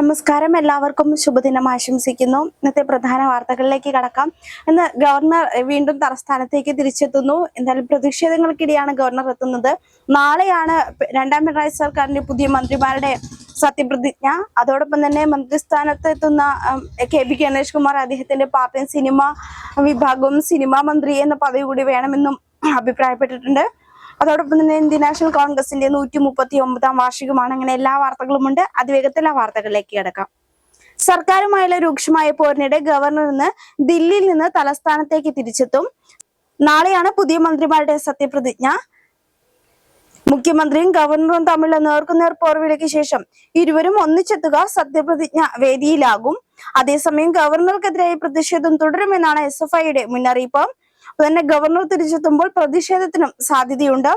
നമസ്കാരം, എല്ലാവർക്കും ശുഭദിനം ആശംസിക്കുന്നു. ഇന്നത്തെ പ്രധാന വാർത്തകളിലേക്ക് കടക്കാം. ഇന്ന് ഗവർണർ വീണ്ടും തലസ്ഥാനത്തേക്ക് തിരിച്ചെത്തുന്നു. എന്തായാലും പ്രതിഷേധങ്ങൾക്കിടെയാണ് ഗവർണർ എത്തുന്നത്. നാളെയാണ് രണ്ടാം പിണറായി സർക്കാരിന്റെ പുതിയ മന്ത്രിമാരുടെ സത്യപ്രതിജ്ഞ. അതോടൊപ്പം തന്നെ മന്ത്രിസ്ഥാനത്ത് എത്തുന്ന കെ.ബി. ഗണേഷ് കുമാർ അദ്ദേഹത്തിന്റെ പാർട്ടി സിനിമ വിഭാഗവും സിനിമാ മന്ത്രി എന്ന പദവി കൂടി വേണമെന്നും അഭിപ്രായപ്പെട്ടിട്ടുണ്ട്. അതോടൊപ്പം തന്നെ ഇന്ത്യൻ നാഷണൽ കോൺഗ്രസിന്റെ 139 വാർഷികമാണ്. അങ്ങനെ എല്ലാ വാർത്തകളും ഉണ്ട്. അതിവേഗത്തിൽ ആ വാർത്തകളിലേക്ക് കിടക്കാം. സർക്കാരുമായുള്ള രൂക്ഷമായ പോരിനിടെ ഗവർണർ ഇന്ന് ദില്ലിയിൽ നിന്ന് തലസ്ഥാനത്തേക്ക് തിരിച്ചെത്തും. നാളെയാണ് പുതിയ മന്ത്രിമാരുടെ സത്യപ്രതിജ്ഞ. മുഖ്യമന്ത്രിയും ഗവർണറും തമ്മിലുള്ള നേർക്കുനേർ പോർവിളിക്ക് ശേഷം ഇരുവരും ഒന്നിച്ചെത്തുക സത്യപ്രതിജ്ഞ വേദിയിലാകും. അതേസമയം ഗവർണർക്കെതിരായ പ്രതിഷേധം തുടരുമെന്നാണ് SFIയുടെ മുന്നറിയിപ്പ്. തന്നെ ഗവർണർ തിരിച്ചെത്തുമ്പോൾ പ്രതിഷേധത്തിനും സാധ്യതയുണ്ട്.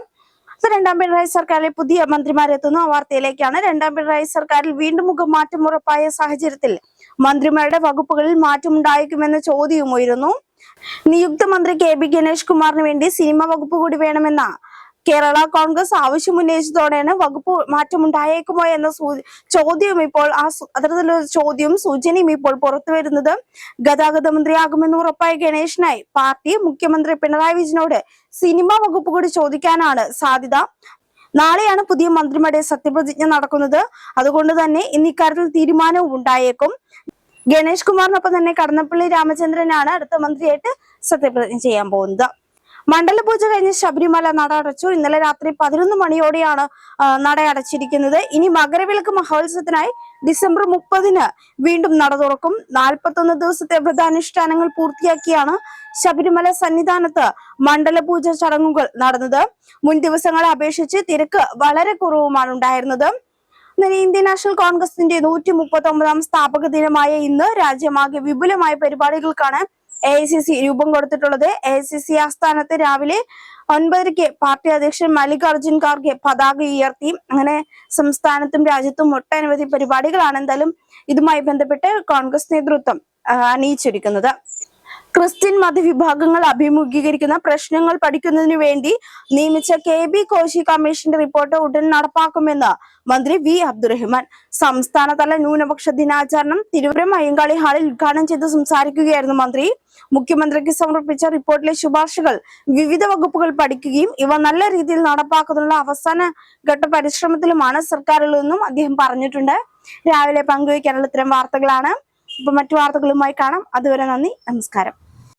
രണ്ടാം പിണറായി സർക്കാരിലെ പുതിയ മന്ത്രിമാരെത്തുന്നു. ആ വാർത്തയിലേക്കാണ്. രണ്ടാം പിണറായി സർക്കാരിൽ വീണ്ടും മുഖമാറ്റം ഉറപ്പായ സാഹചര്യത്തിൽ മന്ത്രിമാരുടെ വകുപ്പുകളിൽ മാറ്റമുണ്ടായേക്കുമെന്ന ചോദ്യവും ഉയരുന്നു. നിയുക്ത മന്ത്രി കെ.ബി. ഗണേഷ് കുമാറിന് വേണ്ടി സിനിമ വകുപ്പ് കൂടി വേണമെന്ന കേരള കോൺഗ്രസ് ആവശ്യമുന്നയിച്ചതോടെയാണ് വകുപ്പ് മാറ്റമുണ്ടായേക്കുമോ എന്ന ചോദ്യവും ഇപ്പോൾ അത്തരത്തിലൊരു ചോദ്യവും സൂചനയും ഇപ്പോൾ പുറത്തു വരുന്നത്. ഗതാഗത മന്ത്രിയാകുമെന്ന് ഉറപ്പായ ഗണേഷിനായി പാർട്ടി മുഖ്യമന്ത്രി പിണറായി വിജയനോട് സിനിമാ വകുപ്പ് കൂടി ചോദിക്കാനാണ് സാധ്യത. നാളെയാണ് പുതിയ മന്ത്രിമാരുടെ സത്യപ്രതിജ്ഞ നടക്കുന്നത്. അതുകൊണ്ട് തന്നെ ഇന്ന് ഇക്കാര്യത്തിൽ തീരുമാനവും ഉണ്ടായേക്കും. ഗണേഷ് കുമാറിനൊപ്പം തന്നെ കടന്നപ്പള്ളി രാമചന്ദ്രനാണ് അടുത്ത മന്ത്രിയായിട്ട് സത്യപ്രതിജ്ഞ ചെയ്യാൻ പോകുന്നത്. മണ്ഡലപൂജ കഴിഞ്ഞ് ശബരിമല നട അടച്ചു. ഇന്നലെ രാത്രി 11 മണിയോടെയാണ് നട അടച്ചിരിക്കുന്നത്. ഇനി മകരവിളക്ക് മഹോത്സവത്തിനായി ഡിസംബർ 30 വീണ്ടും നട തുറക്കും. 41 ദിവസത്തെ വ്രതാനുഷ്ഠാനങ്ങൾ പൂർത്തിയാക്കിയാണ് ശബരിമല സന്നിധാനത്ത് മണ്ഡലപൂജ ചടങ്ങുകൾ നടന്നത്. മുൻ ദിവസങ്ങളെ അപേക്ഷിച്ച് തിരക്ക് വളരെ കുറവുമാണ് ഉണ്ടായിരുന്നത്. ഇന്ത്യൻ നാഷണൽ കോൺഗ്രസിന്റെ 139 സ്ഥാപക ദിനമായ ഇന്ന് രാജ്യമാകെ വിപുലമായ പരിപാടികൾക്കാണ് AICC രൂപം കൊടുത്തിട്ടുള്ളത്. AICC ആസ്ഥാനത്ത് രാവിലെ 9:00 പാർട്ടി അധ്യക്ഷൻ മല്ലികാർജുൻ ഖാർഗെ പതാക ഉയർത്തി. അങ്ങനെ സംസ്ഥാനത്തും രാജ്യത്തും ഒട്ടനവധി പരിപാടികളാണ് എന്തായാലും ഇതുമായി ബന്ധപ്പെട്ട് കോൺഗ്രസ് നേതൃത്വം അണിയിച്ചൊരുക്കുന്നത്. ക്രിസ്ത്യൻ മതവിഭാഗങ്ങൾ അഭിമുഖീകരിക്കുന്ന പ്രശ്നങ്ങൾ പഠിക്കുന്നതിനു വേണ്ടി നിയമിച്ച KB കോശി കമ്മീഷന്റെ റിപ്പോർട്ട് ഉടൻ നടപ്പാക്കുമെന്ന് മന്ത്രി V. അബ്ദുറഹ്മാൻ. സംസ്ഥാനതല ന്യൂനപക്ഷ ദിനാചരണം തിരുവനന്തപുരം അയ്യങ്കാളി ഹാളിൽ ഉദ്ഘാടനം ചെയ്ത് സംസാരിക്കുകയായിരുന്നു മന്ത്രി. മുഖ്യമന്ത്രിക്ക് സമർപ്പിച്ച റിപ്പോർട്ടിലെ ശുപാർശകൾ വിവിധ വകുപ്പുകൾ പഠിക്കുകയും ഇവ നല്ല രീതിയിൽ നടപ്പാക്കുന്നതിനുള്ള അവസാന ഘട്ട പരിശ്രമത്തിലുമാണ് സർക്കാരുകളെന്നും അദ്ദേഹം പറഞ്ഞിട്ടുണ്ട്. രാവിലെ പങ്കുവയ്ക്കാനുള്ള ഇത്തരം വാർത്തകളാണ്. ഇപ്പൊ മറ്റു വാർത്തകളുമായി കാണാം. അതുവരെ നന്ദി, നമസ്കാരം.